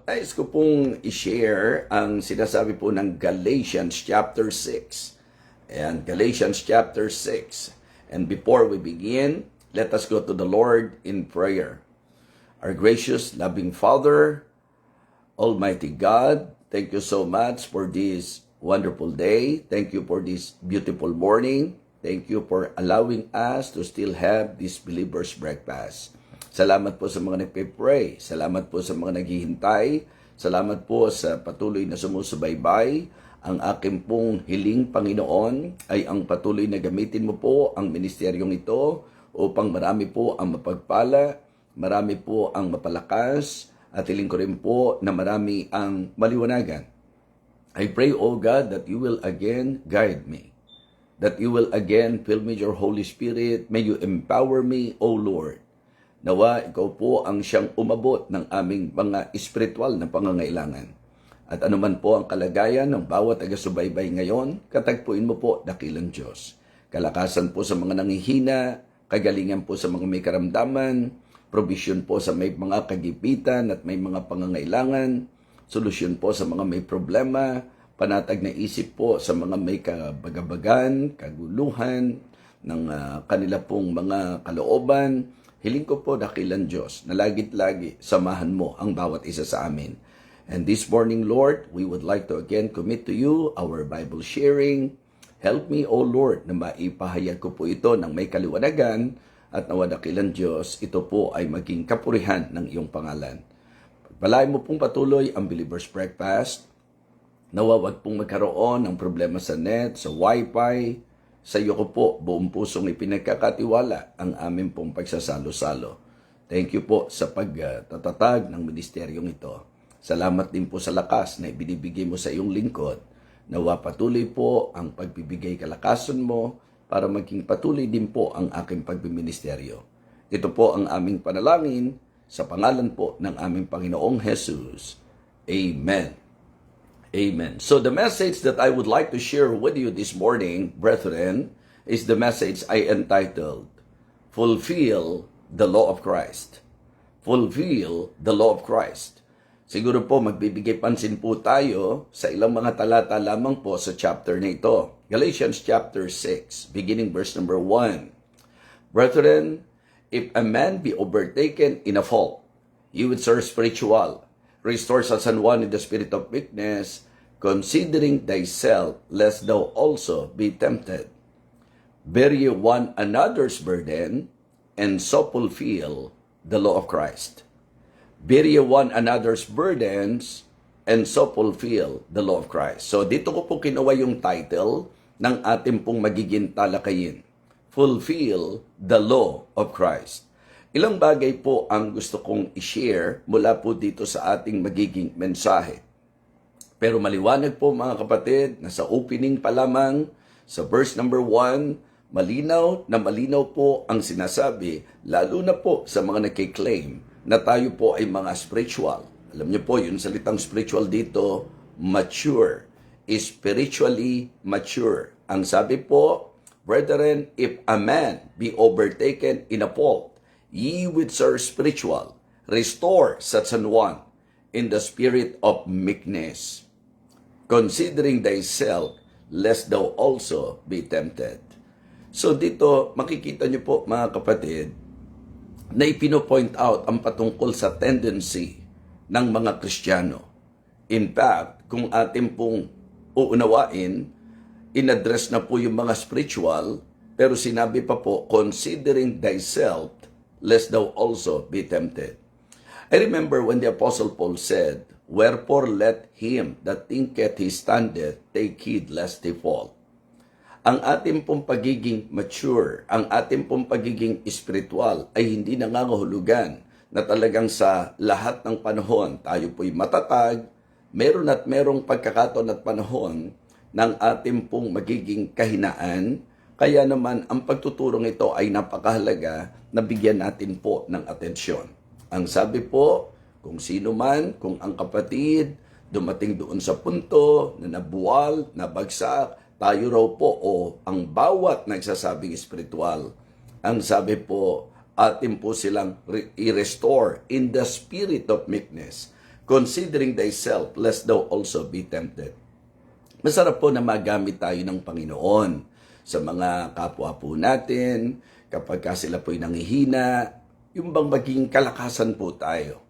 Nais ko pong i-share ang sinasabi po ng Galatians chapter 6. And Galatians chapter 6. And before we begin, let us go to the Lord in prayer. Our gracious, loving Father, Almighty God, thank you so much for this wonderful day. Thank you for this beautiful morning. Thank you for allowing us to still have this believer's breakfast. Salamat po sa mga nagpe-pray. Salamat po sa mga naghihintay. Salamat po sa patuloy na sumusubaybay. Ang aking pong hiling, Panginoon, ay ang patuloy na gamitin mo po ang ministeryong ito upang marami po ang mapagpala, marami po ang mapalakas, at hiling ko rin po na marami ang maliwanagan. I pray, O God, that you will again guide me, that you will again fill me with your Holy Spirit. May you empower me, O Lord. Nawa, ikaw po ang siyang umabot ng aming mga espiritual na pangangailangan. At anuman po ang kalagayan ng bawat taga-subaybay ngayon, katagpuin mo po, dakilang Diyos. Kalakasan po sa mga nanghihina, kagalingan po sa mga may karamdaman, provision po sa may mga kagipitan at may mga pangangailangan, solusyon po sa mga may problema, panatag na isip po sa mga may kabagabagan, kaguluhan, ng kanila pong mga kalooban. Hiling ko po, dakilang Diyos, na lagit-lagi samahan mo ang bawat isa sa amin. And this morning, Lord, we would like to again commit to you our Bible sharing. Help me, O Lord, na maipahayag ko po ito ng may kaliwanagan at nawa, dakilang Diyos, ito po ay maging kapurihan ng iyong pangalan. Pagpalain mo pong patuloy ang Believer's Breakfast. Nawa, wag pong magkaroon ng problema sa net, sa wifi. Sa iyo ko po, buong pusong ipinagkakatiwala ang aming pong pagsasalo-salo. Thank you po sa pagtatatag ng ministeryong ito. Salamat din po sa lakas na ibinibigay mo sa iyong lingkod. Nawa patuloy po ang pagbibigay kalakasan mo para maging patuloy din po ang aking pagbiministeryo. Ito po ang aming panalangin sa pangalan po ng aming Panginoong Jesus. Amen. Amen. So the message that I would like to share with you this morning, brethren, is the message I entitled, Fulfill the Law of Christ. Fulfill the Law of Christ. Siguro po magbibigay pansin po tayo sa ilang mga talata lamang po sa chapter na ito. Galatians chapter 6, beginning verse number 1. Brethren, if a man be overtaken in a fault, you which are spiritual, restore such an one in the spirit of weakness, considering thyself, lest thou also be tempted. Bear ye one another's burden, and so fulfill the law of Christ. Bear ye one another's burdens, and so fulfill the law of Christ. So dito ko po kinuha yung title ng ating pong magiging talakayin. Fulfill the law of Christ. Ilang bagay po ang gusto kong i-share mula po dito sa ating magiging mensahe. Pero maliwanag po mga kapatid na sa opening pa lamang, sa verse number 1, malinaw po ang sinasabi, lalo na po sa mga nagkiklaim na tayo po ay mga spiritual. Alam niyo po, yung salitang spiritual dito, mature, spiritually mature. Ang sabi po, brethren, if a man be overtaken in a fault, ye which are spiritual, restore such an one in the spirit of meekness, considering thyself, lest thou also be tempted. So dito, makikita niyo po mga kapatid, na ipino-point out ang patungkol sa tendency ng mga Kristiyano. In fact, kung atin pong uunawain, in-address na po yung mga spiritual, pero sinabi pa po, considering thyself, lest thou also be tempted. I remember when the Apostle Paul said, wherefore let him that thinketh he standeth take heed lest he fall. Ang ating pong pagiging mature, ang ating pong pagiging espiritual ay hindi nangangahulugan na talagang sa lahat ng panahon tayo po'y matatag, meron at merong pagkakataon at panahon ng ating pong magiging kahinaan. Kaya naman, ang pagtuturong ito ay napakahalaga na bigyan natin po ng atensyon. Ang sabi po, kung sino man, kung ang kapatid dumating doon sa punto na nabuwal, nabagsak, tayo raw po o ang bawat nagsasabing espiritual, ang sabi po, atin po silang i-restore in the spirit of meekness, considering thyself, lest thou also be tempted. Masarap po na magamit tayo ng Panginoon sa mga kapwa po natin, kapag sila po'y nangihina, yung bang maging kalakasan po tayo.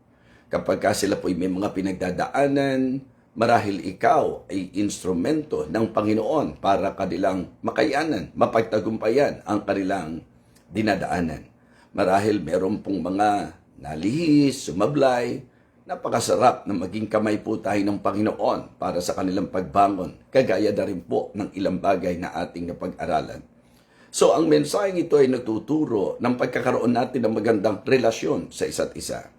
Kapag sila po'y may mga pinagdadaanan, marahil ikaw ay instrumento ng Panginoon para kanilang makayanan, mapagtagumpayan ang kanilang dinadaanan. Marahil meron pong mga nalihis, sumablay, napakasarap na maging kamay po tayo ng Panginoon para sa kanilang pagbangon, kagaya na rin po ng ilang bagay na ating napag-aralan. So, ang mensaheng ito ay nagtuturo ng pagkakaroon natin ng magandang relasyon sa isa't isa.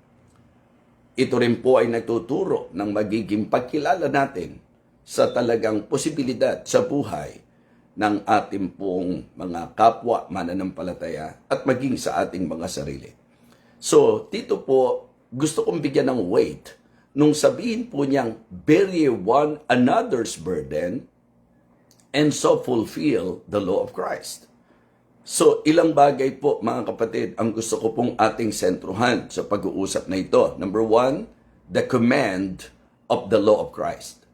Ito rin po ay nagtuturo ng magiging pagkilala natin sa talagang posibilidad sa buhay ng ating pong mga kapwa mananampalataya at maging sa ating mga sarili. So, dito po, gusto kong bigyan ng weight nung sabihin po niyang, bear ye one another's burden and so fulfill the law of Christ. So, ilang bagay po mga kapatid ang gusto ko pong ating sentruhan sa pag-uusap na ito. Number 1, the command of the law of Christ.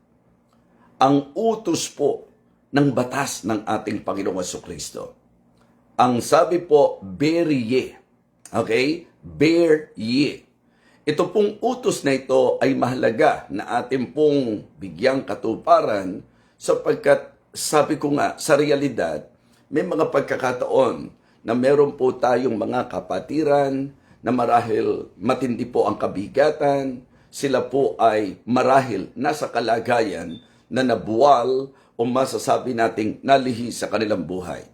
Ang utos po ng batas ng ating Panginoong Jesucristo. Ang sabi po, bear ye. Okay? Bear ye. Ito pong utos na ito ay mahalaga na ating pong bigyang katuparan sapagkat sabi ko nga sa realidad, may mga pagkakataon na meron po tayong mga kapatiran na marahil matindi po ang kabigatan, sila po ay marahil nasa kalagayan na nabuwal o masasabi nating nalihis sa kanilang buhay.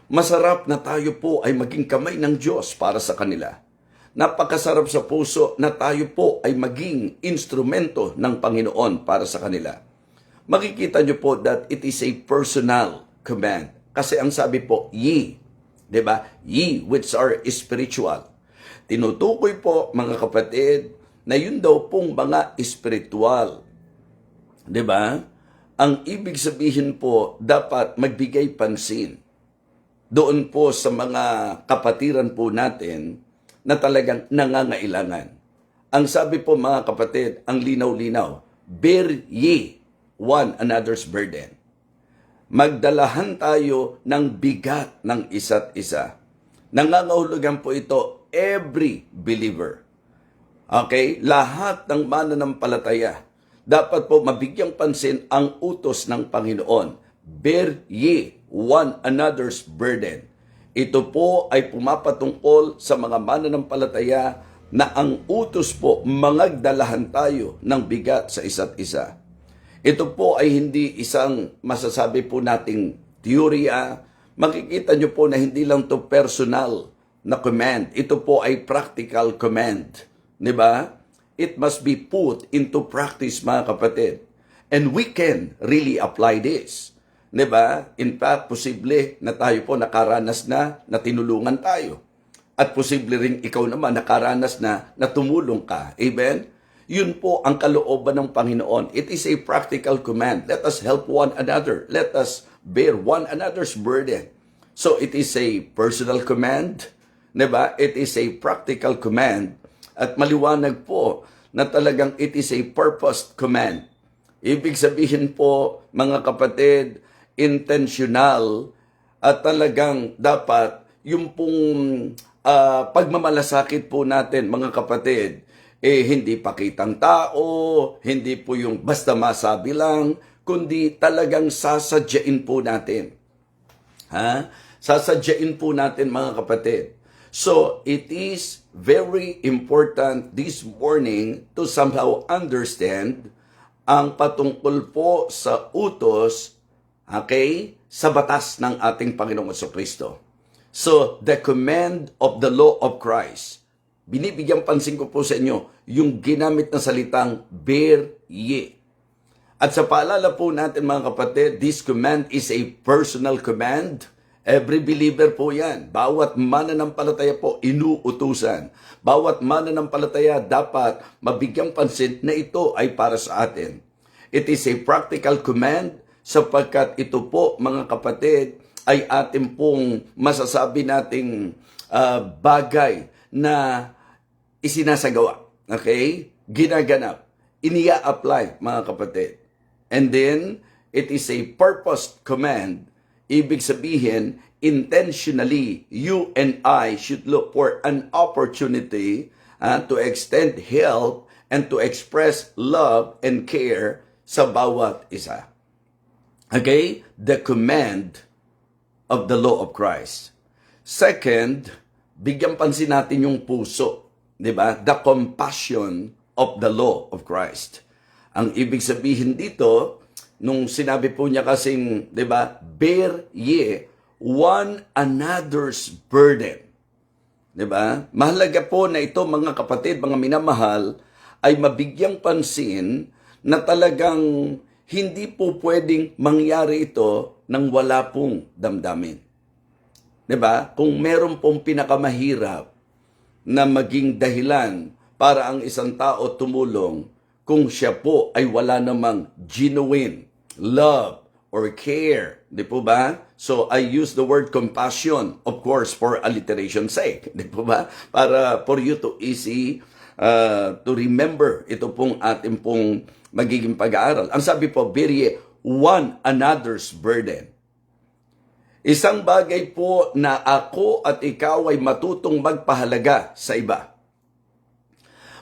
Masarap na tayo po ay maging kamay ng Diyos para sa kanila. Napakasarap sa puso na tayo po ay maging instrumento ng Panginoon para sa kanila. Makikita nyo po that it is a personal command. Kasi ang sabi po, ye, diba? Ye which are spiritual. Tinutukoy po mga kapatid na yun daw pong mga spiritual. Diba? Ang ibig sabihin po, dapat magbigay pansin doon po sa mga kapatiran po natin na talagang nangangailangan. Ang sabi po mga kapatid, ang linaw-linaw, bear ye one another's burden. Magdalahan tayo ng bigat ng isa't isa. Nangangahulugan po ito every believer. Okay? Lahat ng mananampalataya. Dapat po mabigyang pansin ang utos ng Panginoon. Bear ye one another's burden. Ito po ay pumapatungkol sa mga mananampalataya na ang utos po mangagdalahan tayo ng bigat sa isa't isa. Ito po ay hindi isang masasabi po nating teorya. Makikita nyo po na hindi lang to personal na command. Ito po ay practical command. Diba? It must be put into practice mga kapatid. And we can really apply this. Diba? In fact, posible na tayo po nakaranas na tinulungan tayo. At posible rin ikaw naman nakaranas na tumulong ka. Amen? Yun po ang kalooban ng Panginoon. It is a practical command. Let us help one another. Let us bear one another's burden. So it is a personal command. Diba? It is a practical command. At maliwanag po na talagang it is a purposed command. Ibig sabihin po, mga kapatid, intentional at talagang dapat yung pong pagmamalasakit po natin, mga kapatid, hindi pakitang tao, hindi po yung basta masabi lang, kundi talagang sasadyain po natin. Sasadyain po natin, mga kapatid. So, it is very important this morning to somehow understand ang patungkol po sa utos, okay, sa batas ng ating Panginoong Jesucristo. So, the command of the law of Christ. Binibigyang pansin ko po sa inyo yung ginamit na salitang bear ye. At sa paalala po natin mga kapatid, this command is a personal command. Every believer po yan. Bawat mananampalataya po inuutusan. Bawat mananampalataya dapat mabigyang pansin na ito ay para sa atin. It is a practical command sapagkat ito po mga kapatid ay ating pong masasabi nating bagay na isinasagawa. Okay? Ginaganap. iniya-apply, mga kapatid. And then, it is a purposed command. Ibig sabihin, intentionally, you and I should look for an opportunity to extend help and to express love and care sa bawat isa. Okay? The command of the law of Christ. Second, bigyan pansin natin yung puso. Di ba? The compassion of the law of Christ. Ang ibig sabihin dito, nung sinabi po niya kasing, di ba, bear ye one another's burden. Di ba? Mahalaga po na ito, mga kapatid, mga minamahal, ay mabigyang pansin na talagang hindi po pwedeng mangyari ito nang wala pong damdamin. Di ba? Kung meron pong pinakamahirap na maging dahilan para ang isang tao tumulong, kung siya po ay wala namang genuine love or care. Di po ba? So, I use the word compassion, of course, for alliteration's sake. Di po ba? Para for you to easy to remember ito pong ating pong magiging pag-aaral. Ang sabi po, bear ye one another's burden. Isang bagay po na ako at ikaw ay matutong magpahalaga sa iba.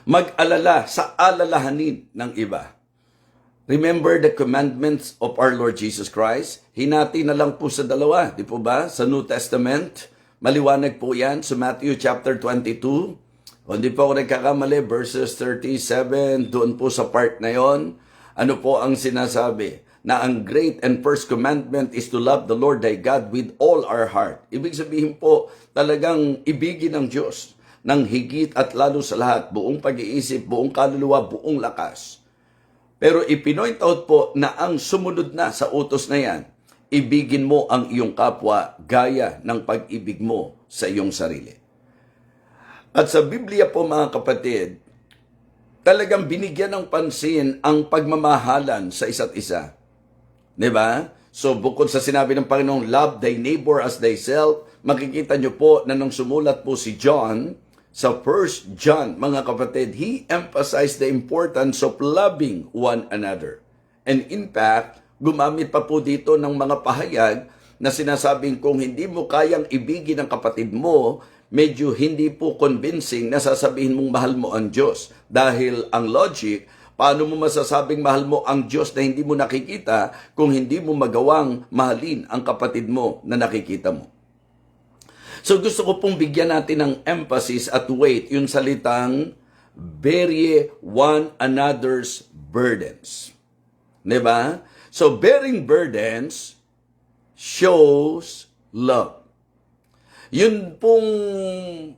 Mag-alala sa alalahanin ng iba. Remember the commandments of our Lord Jesus Christ? Hinati na lang po sa dalawa, di po ba? Sa New Testament, maliwanag po yan sa Matthew chapter 22. O hindi po ako nagkakamali, verses 37, doon po sa part na yon. Ano po ang sinasabi? Na ang great and first commandment is to love the Lord thy God with all our heart. Ibig sabihin po, talagang ibigin ng Diyos ng higit at lalo sa lahat, buong pag-iisip, buong kaluluwa, buong lakas. Pero ipinoint out po na ang sumunod na sa utos na yan, ibigin mo ang iyong kapwa gaya ng pag-ibig mo sa iyong sarili. At sa Biblia po, mga kapatid, talagang binigyan ng pansin ang pagmamahalan sa isa't isa. Diba? So bukod sa sinabi ng Panginoong, love thy neighbor as thyself, makikita nyo po na nung sumulat po si John, sa 1 John, mga kapatid, he emphasized the importance of loving one another. And in fact, gumamit pa po dito ng mga pahayag na sinasabing kung hindi mo kayang ibigin ang kapatid mo, medyo hindi po convincing na sasabihin mong mahal mo ang Diyos. Dahil ang logic, paano mo masasabing mahal mo ang Diyos na hindi mo nakikita kung hindi mo magawang mahalin ang kapatid mo na nakikita mo? So gusto ko pong bigyan natin ng emphasis at weight yung salitang bear ye one another's burdens. Diba? So bearing burdens shows love. Yun pong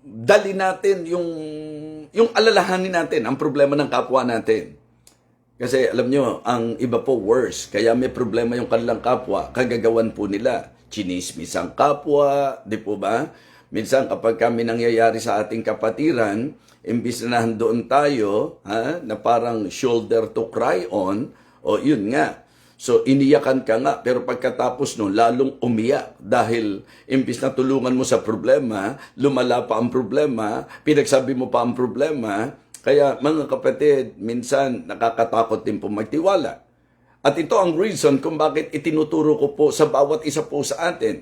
dali natin, yung alalahanin natin ang problema ng kapwa natin. Kasi alam nyo, ang iba po worse. Kaya may problema yung kanilang kapwa. Kagagawan po nila. Chinismis ang kapwa, di po ba? Minsan kapag kami nangyayari sa ating kapatiran, imbis na doon tayo, na parang shoulder to cry on, o yun nga. So iniyakan ka nga, pero pagkatapos nun, lalong umiyak. Dahil imbis na tulungan mo sa problema, lumala pa ang problema, pinagsabi mo pa ang problema. Kaya mga kapatid, minsan nakakatakot din po magtiwala. At ito ang reason kung bakit itinuturo ko po sa bawat isa po sa atin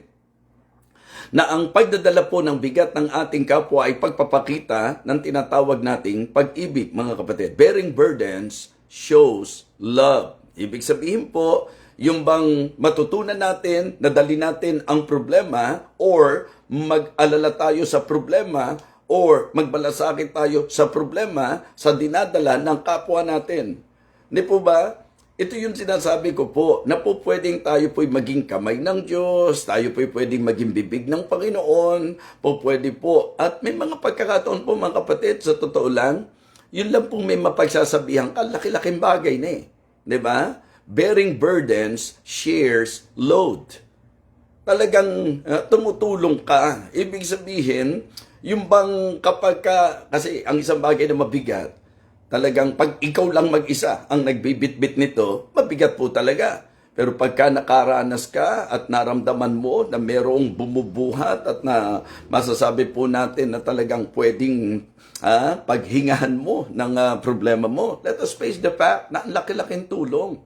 na ang pagdadala po ng bigat ng ating kapwa ay pagpapakita ng tinatawag nating pag-ibig, mga kapatid. Bearing burdens shows love. Ibig sabihin po, yung bang matutunan natin, nadali natin ang problema or mag-alala tayo sa problema or magbalasakit tayo sa problema sa dinadala ng kapwa natin. Hindi po ba? Ito yung sinasabi ko po, na po pwedeng tayo po'y maging kamay ng Diyos, tayo po'y pwedeng maging bibig ng Panginoon, po pwede po. At may mga pagkakataon po, mga kapatid, sa totoo lang, yun lang pong may mapagsasabihan ka, laki-laking bagay na eh. Diba? Bearing burdens shares load. Talagang tumutulong ka. Ibig sabihin, yung bang kapag ka, kasi ang isang bagay na mabigat, talagang pag ikaw lang mag-isa ang nagbibitbit nito, mabigat po talaga. Pero pagka nakaranas ka at naramdaman mo na merong bumubuhat at na masasabi po natin na talagang pwedeng paghingahan mo ng problema mo, let us face the fact na ang laki-laking tulong.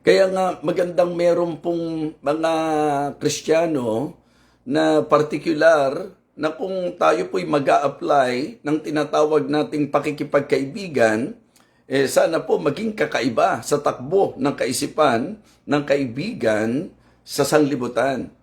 Kaya nga magandang meron pong mga Kristiyano na particular na kung tayo po'y mag-a-apply ng tinatawag nating pakikipagkaibigan, sana po maging kakaiba sa takbo ng kaisipan ng kaibigan sa sanglibutan.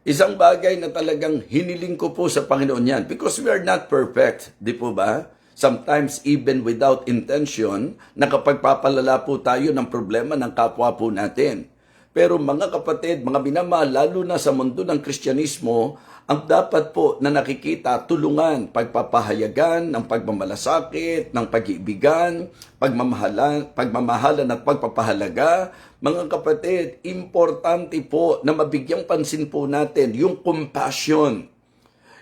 Isang bagay na talagang hiniling ko po sa Panginoon yan because we are not perfect, di po ba? Sometimes even without intention, nakapagpapalala po tayo ng problema ng kapwa po natin. Pero mga kapatid, mga minamahal, lalo na sa mundo ng Kristyanismo, ang dapat po na nakikita, tulungan, pagpapahayagan ng pagmamalasakit, ng pag-iibigan, pagmamahalan at pagpapahalaga. Mga kapatid, importante po na mabigyang pansin po natin yung compassion,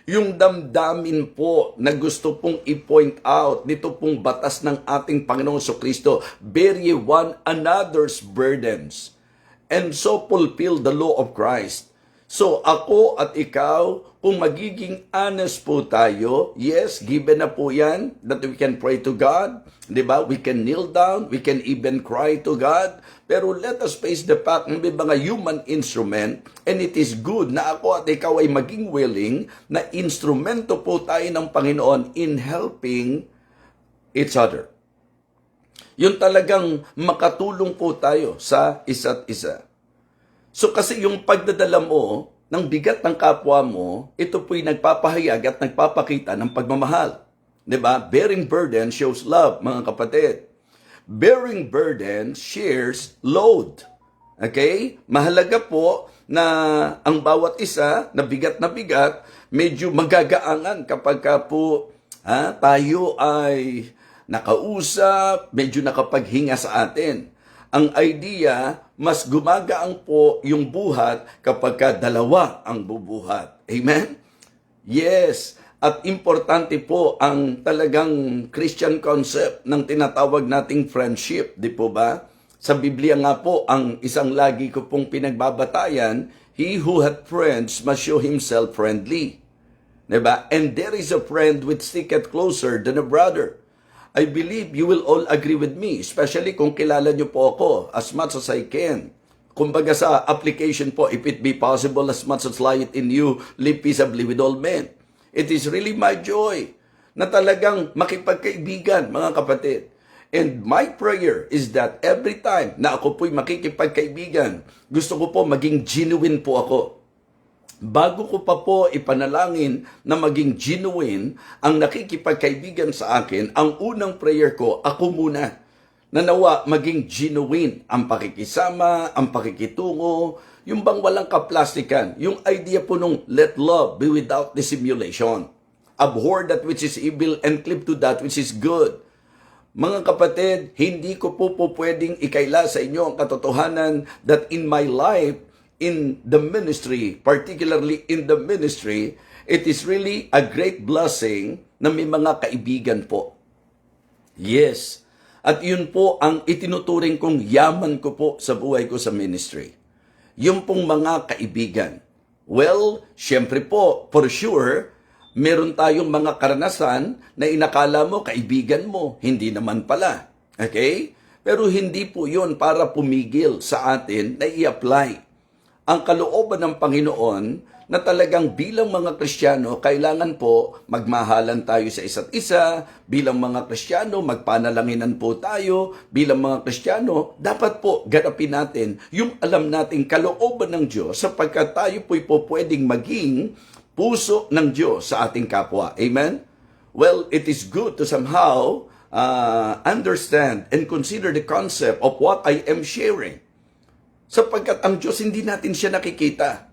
yung damdamin po na gusto pong i-point out nito pong batas ng ating Panginoong Jesucristo, bear ye one another's burdens and so fulfill the law of Christ. So ako at ikaw, kung magiging honest po tayo, yes, given na po yan, that we can pray to God, di ba? We can kneel down, we can even cry to God, pero let us face the fact na may mga human instrument, and it is good na ako at ikaw ay maging willing na instrumento po tayo ng Panginoon in helping each other. Yung talagang makatulong po tayo sa isa't isa. So kasi yung pagdadala mo ng bigat ng kapwa mo, ito po'y nagpapahayag at nagpapakita ng pagmamahal. Diba? Bearing burden shows love, mga kapatid. Bearing burden shares load. Okay? Mahalaga po na ang bawat isa na bigat, medyo magagaangan kapag po tayo ay nakausap, medyo nakapaghinga sa atin. Ang idea, mas gumagaang po yung buhat kapag dalawa ang bubuhat. Amen? Yes. At importante po ang talagang Christian concept ng tinatawag nating friendship. Di po ba? Sa Biblia nga po, ang isang lagi ko pong pinagbabatayan, he who hath friends must show himself friendly. Diba? And there is a friend which sticketh closer than a brother. I believe you will all agree with me, especially kung kilala nyo po ako as much as I can. Kumbaga sa application po, if it be possible, as much as light in you, live peaceably with all men. It is really my joy na talagang makipagkaibigan, mga kapatid. And my prayer is that every time na ako po'y makikipagkaibigan, gusto ko po maging genuine po ako. Bago ko pa po ipanalangin na maging genuine ang nakikipagkaibigan sa akin, ang unang prayer ko, ako muna. Nanawa maging genuine ang pakikisama, ang pakikitungo, yung bang walang kaplastikan. Yung idea po nung let love be without dissimulation. Abhor that which is evil and cleave to that which is good. Mga kapatid, hindi ko po pwedeng ikaila sa inyo ang katotohanan that in my life, in the ministry, particularly in the ministry, it is really a great blessing na may mga kaibigan po. Yes. At yun po ang itinuturing kong yaman ko po sa buhay ko sa ministry. Yung pong mga kaibigan. Well, syempre po, for sure, meron tayong mga karanasan na inakala mo kaibigan mo. Hindi naman pala. Okay? Pero hindi po yun para pumigil sa atin na i-apply ang kalooban ng Panginoon na talagang bilang mga Kristiyano, kailangan po magmahalan tayo sa isa't isa, bilang mga Kristiyano, magpanalanginan po tayo, bilang mga Kristiyano, dapat po ganapin natin yung alam nating kalooban ng Diyos sapagkat tayo po'y po pwedeng maging puso ng Diyos sa ating kapwa. Amen? Well, it is good to somehow understand and consider the concept of what I am sharing. Sapagkat ang Diyos hindi natin siya nakikita.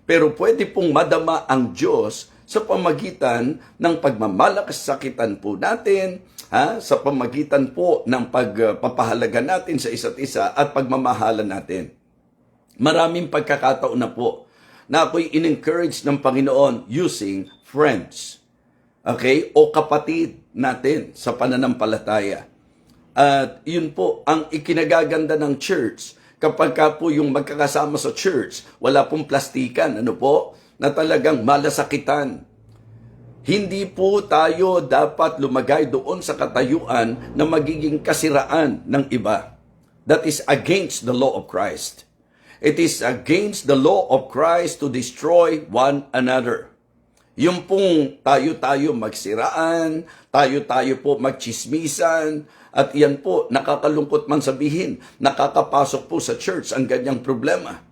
Pero pwede pong madama ang Diyos sa pamagitan ng pagmamalakasakitan po natin, sa pamagitan po ng pagpapahalaga natin sa isa't isa at pagmamahalan natin. Maraming pagkakataon na po na ako'y in-encourage ng Panginoon using friends. Okay? O kapatid natin sa pananampalataya. At yun po ang ikinagaganda ng church kapag ka po yung magkakasama sa church, wala pong plastikan, ano po, na talagang malasakitan. Hindi po tayo dapat lumagay doon sa katayuan na magiging kasiraan ng iba. That is against the law of Christ. It is against the law of Christ to destroy one another. Yung pong tayo-tayo magsiraan, tayo-tayo po magchismisan, at yan po, nakakalungkot man sabihin, nakakapasok po sa church ang ganyang problema.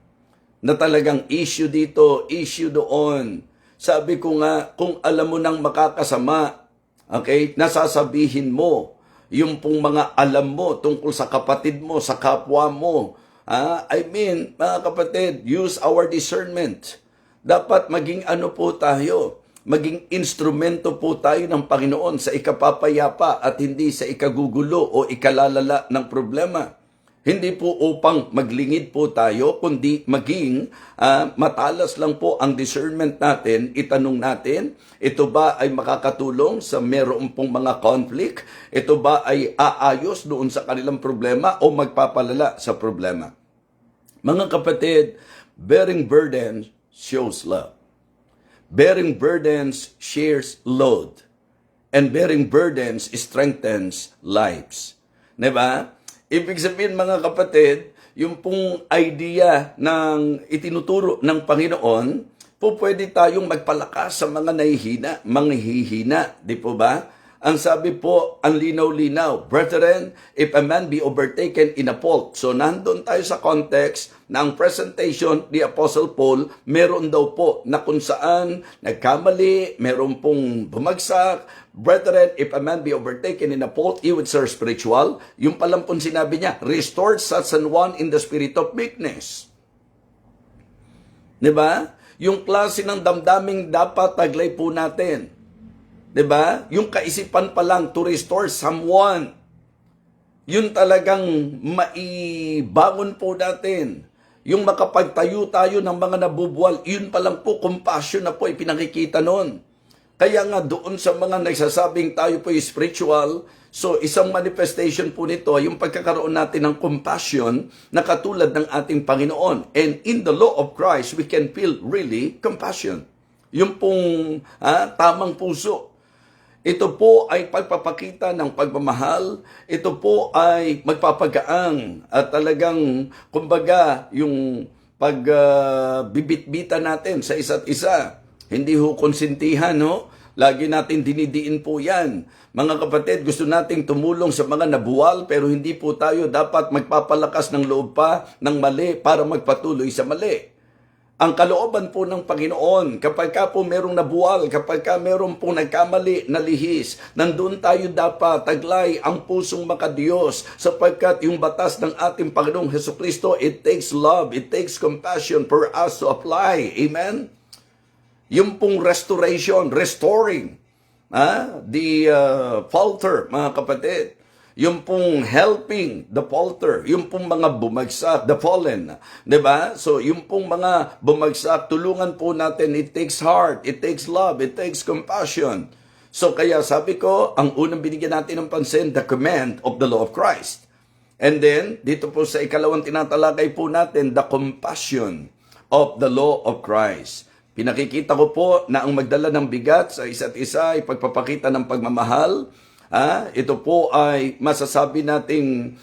Na talagang issue dito, issue doon. Sabi ko nga, kung alam mo nang makakasama, okay, nasasabihin mo, yung pong mga alam mo tungkol sa kapatid mo, sa kapwa mo. I mean, mga kapatid, use our discernment. Dapat maging ano po tayo, maging instrumento po tayo ng Panginoon sa ikapapayapa at hindi sa ikagugulo o ikalalala ng problema. Hindi po upang maglingid po tayo, kundi maging matalas lang po ang discernment natin. Itanong natin, ito ba ay makakatulong sa meron pong mga conflict? Ito ba ay aayos doon sa kanilang problema o magpapalala sa problema? Mga kapatid, bearing burdens shows love. Bearing burdens shares load. And bearing burdens strengthens lives. Diba? Ibig sabihin mga kapatid, yung pong idea ng itinuturo ng Panginoon, po pwede tayong magpalakas sa mga nahihina, manghihina, di po ba? Ang sabi po, ang linaw-linaw, brethren, if a man be overtaken in a fault. So nandun tayo sa context na ang presentation ni Apostle Paul, meron daw po na kung saan nagkamali, meron pong bumagsak. Brethren, if a man be overtaken in a fault, he would serve spiritual. Yung palang pong sinabi niya, restore such an one in the spirit of meekness. Diba? Yung klase ng damdaming dapat taglay po natin. 'Di ba? Yung kaisipan pa lang to restore someone. Yun talagang maibangon po natin. Yung makapagtayo tayo ng mga nabubuwal, yun pa lang po compassion na po ipinakikita noon. Kaya nga doon sa mga nagsasabing tayo po spiritual, so isang manifestation po nito ay yung pagkakaroon natin ng compassion na katulad ng ating Panginoon. And in the law of Christ, we can feel really compassion. Yung pong tamang puso. Ito po ay pagpapakita ng pagmamahal. Ito po ay magpapagaang at talagang, kumbaga, yung pagbibitbita natin sa isa't isa. Hindi ho konsintihan, no? Lagi natin dinidiin po yan. Mga kapatid, gusto nating tumulong sa mga nabuwal pero hindi po tayo dapat magpapalakas ng loob pa ng mali para magpatuloy sa mali. Ang kalooban po ng Panginoon, kapag ka po merong nabuwal, kapag ka merong po nagkamali na lihis, nandun tayo dapat taglay ang pusong makadiyos sapagkat yung batas ng ating Panginoong Hesukristo, it takes love, it takes compassion for us to apply. Amen? Yung pong restoration, restoring the falter, mga kapatid. Yung pong helping the falter, yung pong mga bumagsak, the fallen, 'di ba? So yung pong mga bumagsak, tulungan po natin. It takes heart, it takes love, it takes compassion. So kaya sabi ko, ang unang binigyan natin ng pansin, the command of the law of Christ. And then dito po sa ikalawang tinatalakay po natin, the compassion of the law of Christ. Pinakikita ko po na ang magdala ng bigat sa isa't isa ay pagpapakita ng pagmamahal. Ito po ay masasabi nating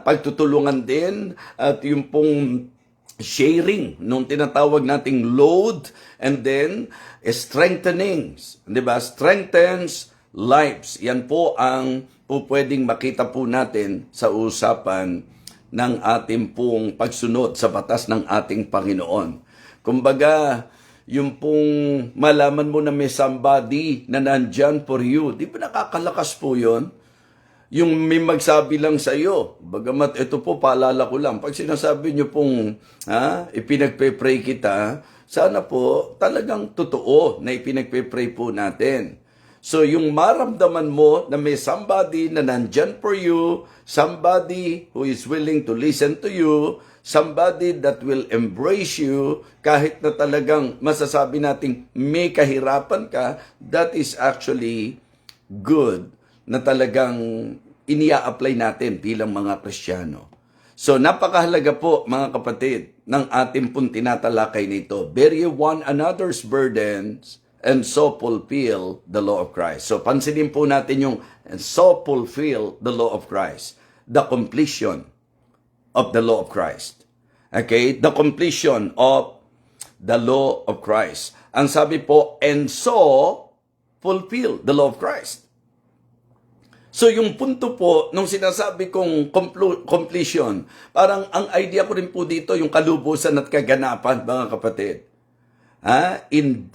pagtutulungan din at yung pong sharing nung tinatawag nating load and then strengthening, 'di ba? Strengthens lives. Yan po ang pwedeng makita po natin sa usapan ng ating pong pagsunod sa batas ng ating Panginoon. Kumbaga, yung pong malaman mo na may somebody na nandyan for you, di ba nakakalakas po yun? Yung may magsabi lang sa iyo, bagamat ito po, paalala ko lang, pag sinasabi nyo pong ipinagpe-pray kita, sana po talagang totoo na ipinagpe-pray po natin. So yung maramdaman mo na may somebody na nandyan for you, somebody who is willing to listen to you, somebody that will embrace you kahit na talagang masasabi nating may kahirapan ka, that is actually good na talagang inia-apply natin bilang mga Kristiyano. So napakahalaga po mga kapatid ng ating pong tinatalakay nito. Bear ye one another's burdens and so fulfill the law of Christ. So pansinin po natin yung and so fulfill the law of Christ. The completion of the law of Christ. Okay? The completion of the law of Christ. Ang sabi po, and so fulfill the law of Christ. So yung punto po, nung sinasabi kong completion, parang ang idea ko rin po dito, yung kalubusan at kaganapan, mga kapatid. In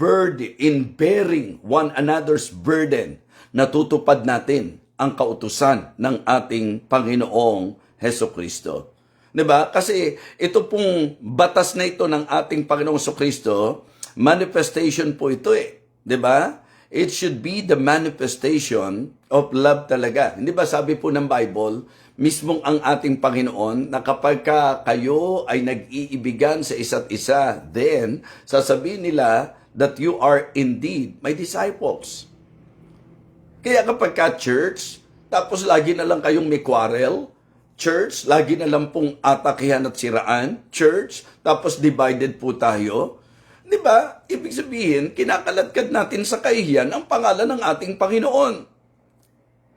bearing one another's burden, natutupad natin ang kautusan ng ating Panginoong Hesukristo. Diba? Kasi ito pong batas na ito ng ating Panginoong Hesukristo, manifestation po ito eh. Diba? It should be the manifestation of love talaga. Hindi ba sabi po ng Bible, mismong ang ating Panginoon, na kapag kayo ay nag-iibigan sa isa't isa, then sasabihin nila that you are indeed my disciples. Kaya kapag church, tapos lagi na lang kayong may quarrel, church, lagi na lang pong atakihan at siraan, church, tapos divided po tayo, di ba? Ibig sabihin, kinakaladkad natin sa kahihiyan ang pangalan ng ating Panginoon.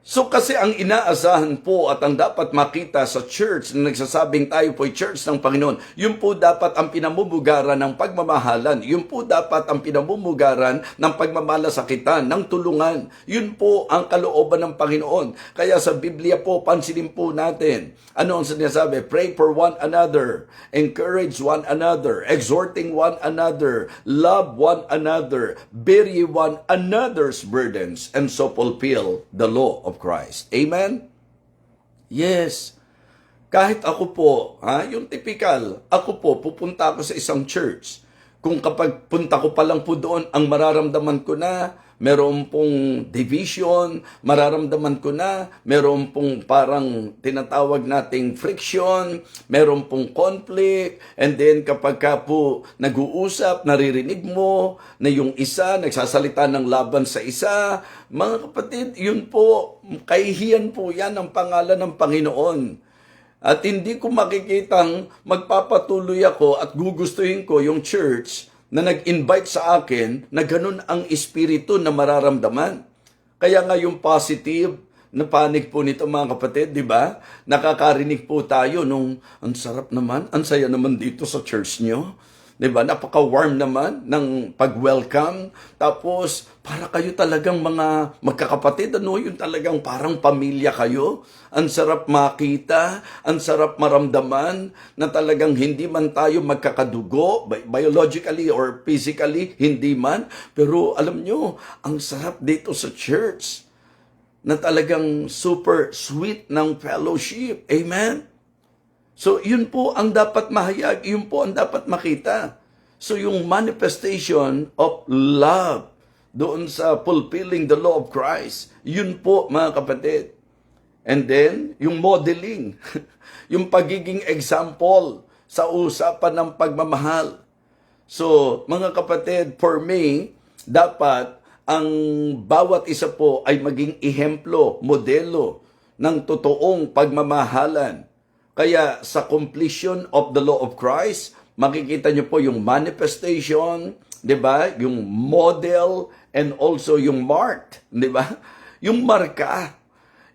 So kasi ang inaasahan po at ang dapat makita sa church na nagsasabing tayo po'y church ng Panginoon, yun po dapat ang pinamumugaran ng pagmamahalan. Yun po dapat ang pinamumugaran ng pagmamalasakitan, ng tulungan. Yun po ang kalooban ng Panginoon. Kaya sa Biblia po, pansinin po natin. Ano ang sinasabi? Pray for one another, encourage one another, exhorting one another, love one another, bear ye one another's burdens, and so fulfill the law of Christ. Amen? Yes. Kahit ako po, yung typical, ako po, pupunta ako sa isang church. Kung kapag punta ko pa lang po doon, ang mararamdaman ko na, meron pong division, mararamdaman ko na, meron pong parang tinatawag nating friction, meron pong conflict, and then kapag ka po nag-uusap, naririnig mo na yung isa, nagsasalita ng laban sa isa, mga kapatid, yun po, kahihiyan po yan ang pangalan ng Panginoon. At hindi ko makikitang magpapatuloy ako at gugustuhin ko yung church na nag-invite sa akin na ganun ang espiritu na mararamdaman. Kaya nga yung positive na panig po nito mga kapatid, di ba? Nakakarinig po tayo nung, ang sarap naman, ang saya naman dito sa church nyo. Di ba? Napaka-warm naman ng pag-welcome. Tapos, para kayo talagang mga magkakapatid, ano? Yung talagang parang pamilya kayo. Ang sarap makita, ang sarap maramdaman na talagang hindi man tayo magkakadugo, biologically or physically, hindi man. Pero alam nyo, ang sarap dito sa church na talagang super sweet ng fellowship. Amen? So, yun po ang dapat mahayag, yun po ang dapat makita. So, yung manifestation of love doon sa fulfilling the law of Christ, yun po mga kapatid. And then, yung modeling, yung pagiging example sa usapan ng pagmamahal. So, mga kapatid, for me, dapat ang bawat isa po ay maging ehemplo, modelo ng totoong pagmamahalan. Kaya sa completion of the law of Christ, makikita nyo po yung manifestation, di ba? Yung model and also yung mark, di ba? Yung marka.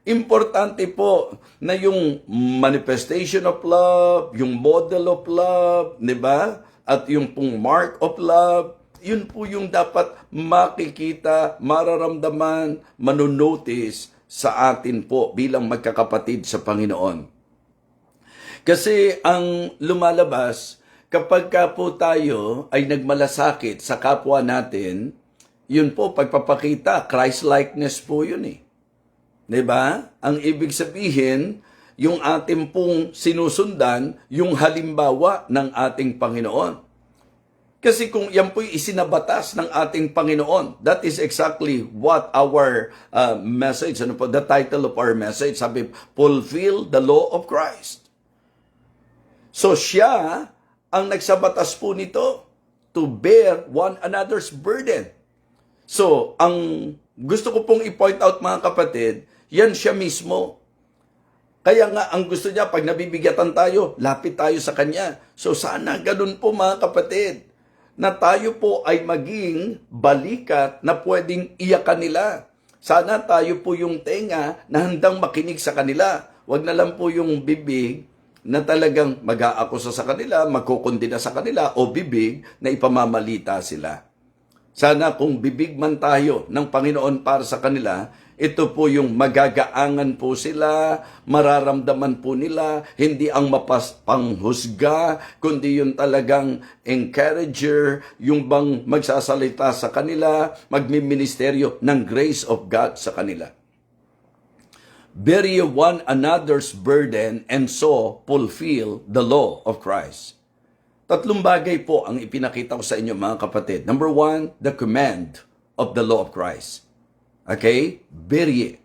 Importante po na yung manifestation of love, yung model of love, di ba? At yung pong mark of love, yun po yung dapat makikita, mararamdaman, manonotice sa atin po bilang magkakapatid sa Panginoon. Kasi ang lumalabas, kapag ka po tayo ay nagmalasakit sa kapwa natin, yun po, pagpapakita, Christ-likeness po yun eh. Diba? Ang ibig sabihin, yung ating pong sinusundan, yung halimbawa ng ating Panginoon. Kasi kung yan po'y isinabatas ng ating Panginoon, that is exactly what our message, ano po, the title of our message, sabi, fulfill the law of Christ. So siya ang nagsabatas po nito to bear one another's burden. So, ang gusto ko pong i-point out mga kapatid, yan siya mismo. Kaya nga, ang gusto niya, pag nabibigatan tayo, lapit tayo sa Kanya. So sana ganun po mga kapatid, na tayo po ay maging balikat na pwedeng iyakan nila. Sana tayo po yung tenga na handang makinig sa kanila. Huwag na lang po yung bibig na talagang mag-aakusa sa kanila, magkukundina sa kanila, o bibig na ipamamalita sila. Sana kung bibig man tayo ng Panginoon para sa kanila, ito po yung magagaangan po sila, mararamdaman po nila, hindi ang panghusga, kundi yung talagang encourager, yung bang magsasalita sa kanila, magmiministeryo ng grace of God sa kanila. Bear ye one another's burden and so fulfill the law of Christ. Tatlong bagay po ang ipinakita ko sa inyo mga kapatid. Number one, the command of the law of Christ. Okay? Bear ye.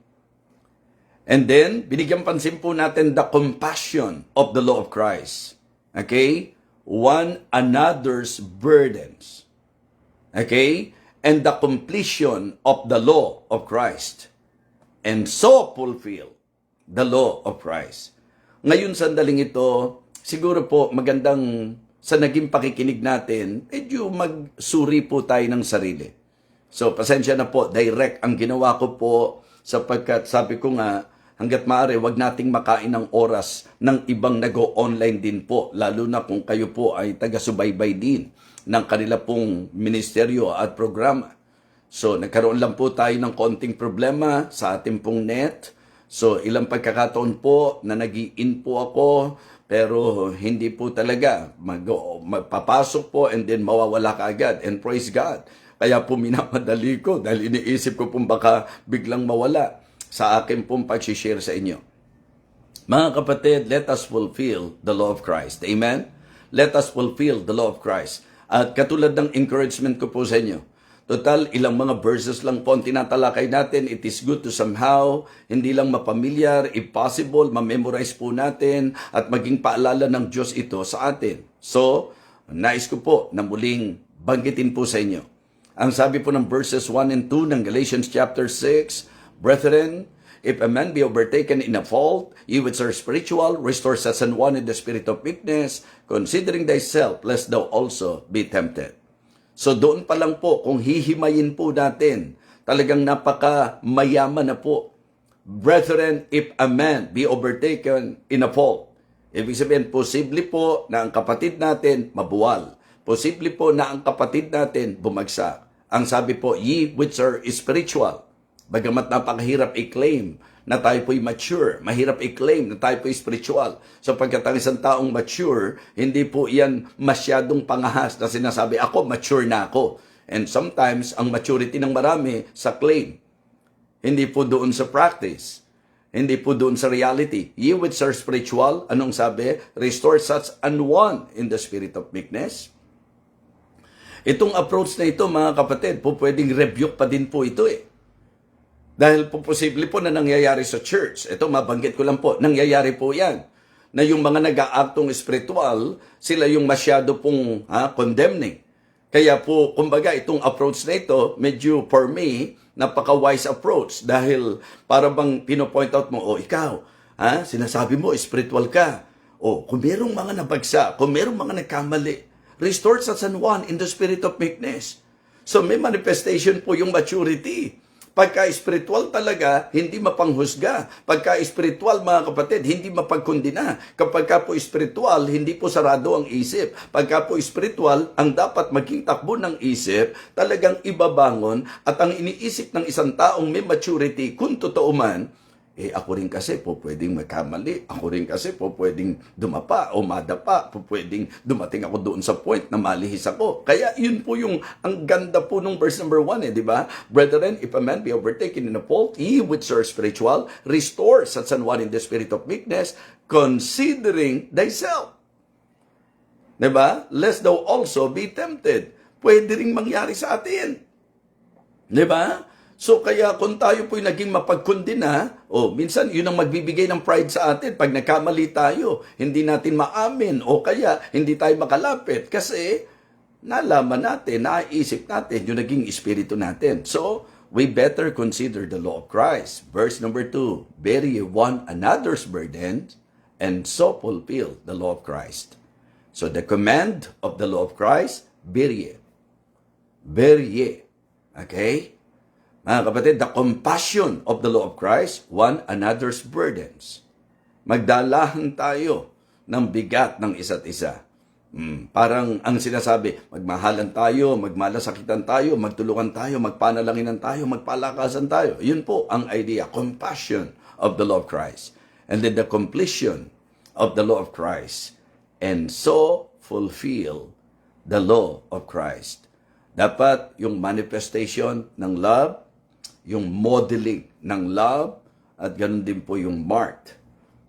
And then, binigyan pansin po natin the compassion of the law of Christ. Okay? One another's burdens. Okay? And the completion of the law of Christ. And so fulfill the law of Christ. Ngayon, sandaling ito, siguro po magandang sa naging pakikinig natin, medyo magsuri po tayo ng sarili. So, pasensya na po, direct ang ginawa ko po sapagkat sabi ko nga, hanggat maaari, wag nating makain ng oras ng ibang nag-o-online din po, lalo na kung kayo po ay taga-subaybay din ng kanila pong ministeryo at programa. So, nagkaroon lang po tayo ng konting problema sa ating pong net. So, ilang pagkakataon po na nag-i-in po ako, pero hindi po talaga magpapasok po and then mawawala ka agad. And praise God. Kaya po minamadali ko dahil iniisip ko pong baka biglang mawala sa akin pong pag-share sa inyo. Mga kapatid, let us fulfill the law of Christ. Amen? Let us fulfill the law of Christ. At katulad ng encouragement ko po sa inyo, total, ilang mga verses lang po ang tinatalakay natin. It is good to somehow, hindi lang mapamilyar, if possible, ma-memorize po natin at maging paalala ng Diyos ito sa atin. So, nais ko po na muling banggitin po sa inyo. Ang sabi po ng verses 1 and 2 ng Galatians chapter 6, Brethren, if a man be overtaken in a fault, ye which are spiritual, restore such an one in the spirit of meekness, considering thyself, lest thou also be tempted. So doon pa lang po, kung hihimayin po natin, talagang napaka-mayaman na po. Brethren, if a man be overtaken in a fault, ibig sabihin, posible po na ang kapatid natin mabuwal. Posible po na ang kapatid natin bumagsak. Ang sabi po, ye which are spiritual. Bagamat napakahirap i-claim na tayo po'y mature, mahirap i-claim na tayo po'y spiritual. So pagkat ang isang taong mature, hindi po yan masyadong pangahas na sinasabi, ako, mature na ako. And sometimes, ang maturity ng marami sa claim. Hindi po doon sa practice. Hindi po doon sa reality. Ye which are spiritual, anong sabi? Restore such an one in the spirit of meekness. Itong approach na ito, mga kapatid, po pwedeng rebuke pa din po ito eh. Dahil po posible po na nangyayari sa church. Ito, mabanggit ko lang po, nangyayari po yan. Na yung mga nag-aaktong spiritual, sila yung masyado pong condemning. Kaya po, kumbaga, itong approach na ito, medyo for me, napaka-wise approach. Dahil para bang pinopoint out mo, ikaw, sinasabi mo, spiritual ka. Kung merong mga nabagsak, kung merong mga nagkamali, restore such an one in the spirit of meekness. So may manifestation po yung maturity. Pagka-spiritual talaga, hindi mapanghusga. Pagka-spiritual, mga kapatid, hindi mapagkundina. Kapag ka po spiritual, hindi po sarado ang isip. Pagka po spiritual, ang dapat maging takbo ng isip, talagang ibabangon, at ang iniisip ng isang taong may maturity, kung totoo man, ako rin kasi po pwedeng magkamali. Ako rin kasi po pwedeng dumapa o madapa. Po pwedeng dumating ako doon sa point na malihis ako. Kaya yun po yung, ang ganda po nung verse number 1 di ba? Brethren, if a man be overtaken in a fault, ye which are spiritual, restore such an one in the spirit of meekness, considering thyself. Di ba? Lest thou also be tempted. Pwede ring mangyari sa atin. Di ba? So kaya kung tayo po'y naging mapagkundina, minsan yun ang magbibigay ng pride sa atin. Pag nagkamali tayo, hindi natin maamin o kaya hindi tayo makalapit kasi nalaman natin, naisip natin yung naging espiritu natin. So, we better consider the law of Christ. Verse number 2, bear ye one another's burden, and so fulfill the law of Christ. So the command of the law of Christ, bear ye. Bear ye. Okay? Mga kapatid, the compassion of the law of Christ, one another's burdens. Magdalahan tayo ng bigat ng isa't isa. Parang ang sinasabi, magmahalan tayo, magmalasakitan tayo, magtulungan tayo, magpanalanginan tayo, magpalakasan tayo. Yun po ang idea, compassion of the law of Christ. And then the completion of the law of Christ. And so fulfill the law of Christ. Dapat yung manifestation ng love, yung modeling ng love, at ganun din po yung mark.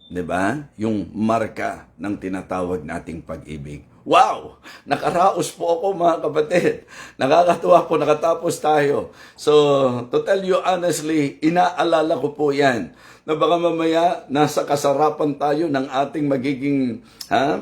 Diba? Yung marka ng tinatawag nating pag-ibig. Wow! Nakaraos po ako mga kapatid. Nakakatuwa po, nakatapos tayo. So, to tell you honestly, inaalala ko po yan. Na baka mamaya, nasa kasarapan tayo ng ating magiging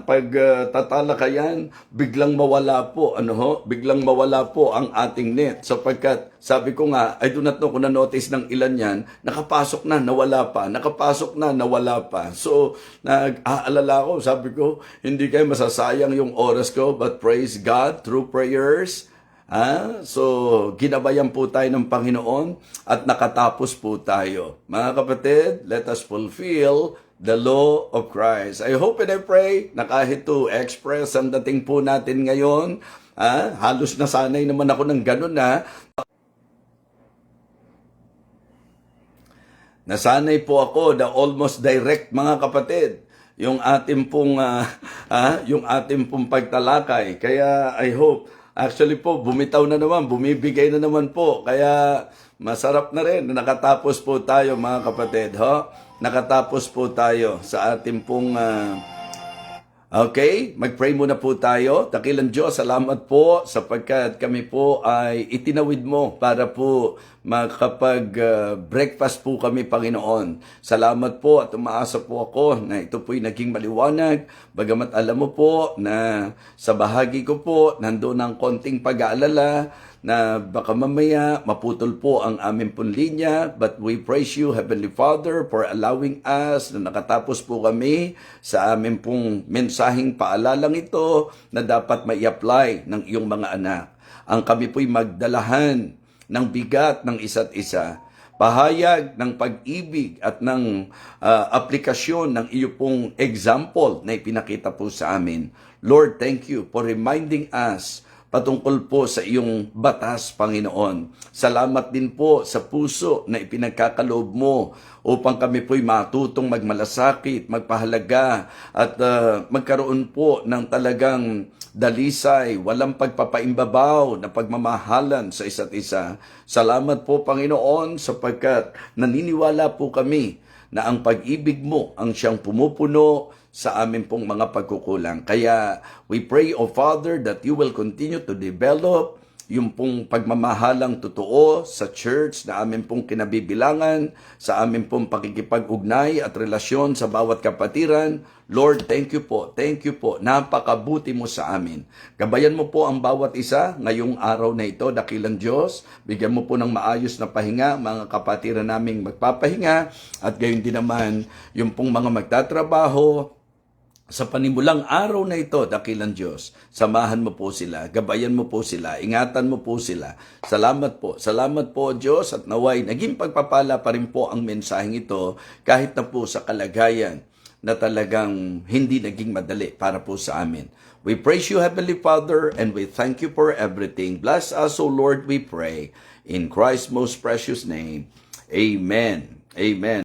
pagtatalakayan, biglang mawala po, biglang mawala po ang ating net. Sapagkat, sabi ko nga, I do not know kung na-notice ng ilan yan, nakapasok na, nawala pa, nakapasok na, nawala pa. So, nag-aalala ko, sabi ko, hindi kayo masasayang yung oras ko, but praise God through prayers. So, ginabayan po tayo ng Panginoon at nakatapos po tayo. Mga kapatid, let us fulfill the law of Christ. I hope and I pray na kahit to express ang dating po natin ngayon, halos nasanay naman ako ng ganun Nasanay po ako na almost direct, mga kapatid, yung ating pong pagtalakay. Kaya I hope, actually po, bumitaw na naman, bumibigay na naman po. Kaya masarap na rin na nakatapos po tayo, mga kapatid. Nakatapos po tayo sa ating pong... Okay, mag-pray muna po tayo. Dakilang Diyos, salamat po sapagkat kami po ay itinawid mo para po makapag-breakfast po kami, Panginoon. Salamat po at umaasa po ako na ito po'y naging maliwanag. Bagamat alam mo po na sa bahagi ko po nandoon ang konting pag-aalala na baka mamaya maputol po ang aming pong linya. But we praise you, Heavenly Father, for allowing us na nakatapos po kami sa aming pong mensaheng paalalang ito na dapat mai-apply ng iyong mga anak. Ang kami po'y magdalahan ng bigat ng isa't isa. Pahayag ng pag-ibig at ng aplikasyon ng iyo pong example na ipinakita po sa amin. Lord, thank you for reminding us patungkol po sa iyong batas, Panginoon. Salamat din po sa puso na ipinagkakaloob mo upang kami po'y matutong magmalasakit, magpahalaga at magkaroon po ng talagang dalisay, walang pagpapaimbabaw na pagmamahalan sa isa't isa. Salamat po, Panginoon, sapagkat naniniwala po kami na ang pag-ibig mo ang siyang pumupuno sa amin pong mga pagkukulang. Kaya we pray, O Father, that you will continue to develop yung pong pagmamahalang totoo sa church na amin pong kinabibilangan, sa amin pong pakikipag-ugnay at relasyon sa bawat kapatiran. Lord, thank you po. Thank you po. Napakabuti mo sa amin. Gabayan mo po ang bawat isa ngayong araw na ito, dakilang Diyos. Bigyan mo po ng maayos na pahinga, mga kapatiran naming magpapahinga, at gayon din naman yung pong mga magtatrabaho, sa panimulang araw na ito, dakilang Diyos, samahan mo po sila, gabayan mo po sila, ingatan mo po sila. Salamat po Diyos, at naway naging pagpapala pa rin po ang mensaheng ito kahit na po sa kalagayan na talagang hindi naging madali para po sa amin. We praise you, Heavenly Father, and we thank you for everything. Bless us, O Lord, we pray. In Christ's most precious name, Amen. Amen.